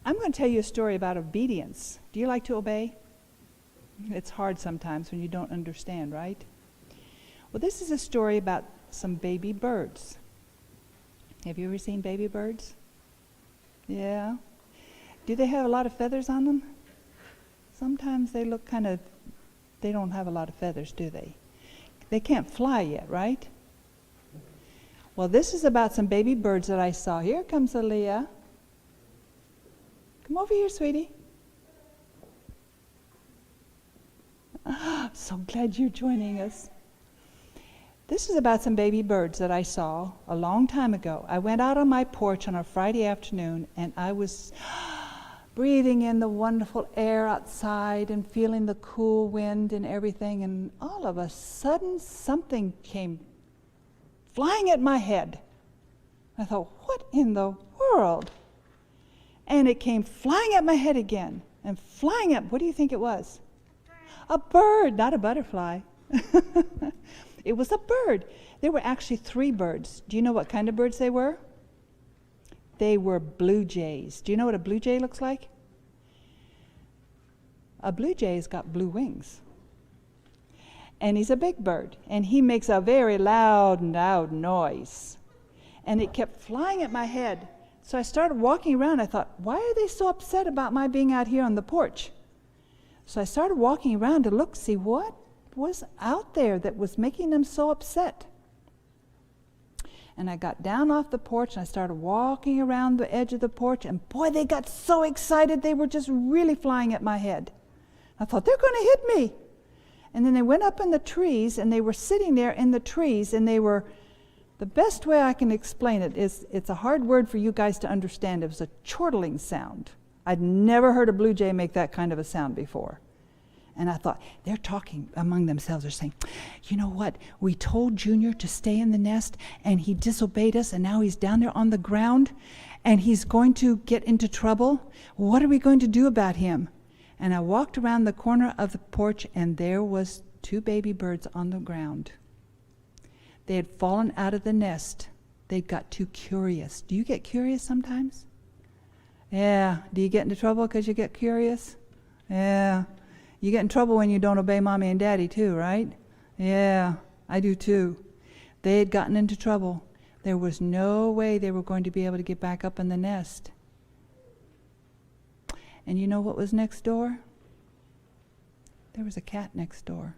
I'm going to tell you a story about obedience. Do you like to obey? It's hard sometimes when you don't understand, right? Well, this is a story about some baby birds. Have you ever seen baby birds? Yeah. Do they have a lot of feathers on them? Sometimes they look they don't have a lot of feathers, do they? They can't fly yet, right? Well, this is about some baby birds that I saw. Here comes Aaliyah. Come over here, sweetie. So glad you're joining us. This is about some baby birds that I saw a long time ago. I went out on my porch on a Friday afternoon, and I was breathing in the wonderful air outside and feeling the cool wind and everything, and all of a sudden something came flying at my head. I thought, what in the world? And it came flying at my head again, and flying at, what do you think it was? A bird, not a butterfly. It was a bird. There were actually 3 birds. Do you know what kind of birds they were? They were blue jays. Do you know what a blue jay looks like? A blue jay's got blue wings. And he's a big bird. And he makes a very loud noise. And it kept flying at my head. So I started walking around. I thought, why are they so upset about my being out here on the porch? So I started walking around to look, see what was out there that was making them so upset. And I got down off the porch and I started walking around the edge of the porch, and boy, they got so excited. They were just really flying at my head. I thought, they're going to hit me. And then they went up in the trees, and they were sitting there in the trees, and they were, the best way I can explain it is, it's a hard word for you guys to understand. It was a chortling sound. I'd never heard a blue jay make that kind of a sound before. And I thought, they're talking among themselves. They're saying, you know what? We told Junior to stay in the nest, and he disobeyed us, and now he's down there on the ground, and he's going to get into trouble. What are we going to do about him? And I walked around the corner of the porch, and there was 2 baby birds on the ground. They had fallen out of the nest. They'd got too curious. Do you get curious sometimes? Yeah. Do you get into trouble because you get curious? Yeah. You get in trouble when you don't obey Mommy and Daddy too, right? Yeah, I do too. They had gotten into trouble. There was no way they were going to be able to get back up in the nest. And you know what was next door? There was a cat next door.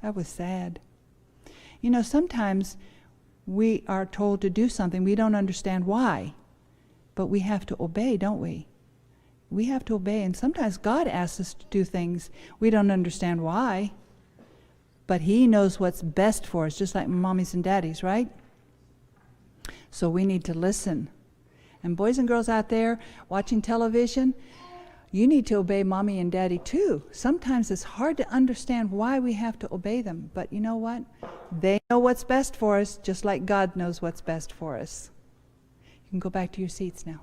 That was sad. You know, sometimes we are told to do something. We don't understand why. But we have to obey, don't we? We have to obey, and sometimes God asks us to do things we don't understand why, but He knows what's best for us, just like mommies and daddies, right? So we need to listen. And boys and girls out there watching television, you need to obey Mommy and Daddy too. Sometimes it's hard to understand why we have to obey them, but you know what? They know what's best for us, just like God knows what's best for us. You can go back to your seats now.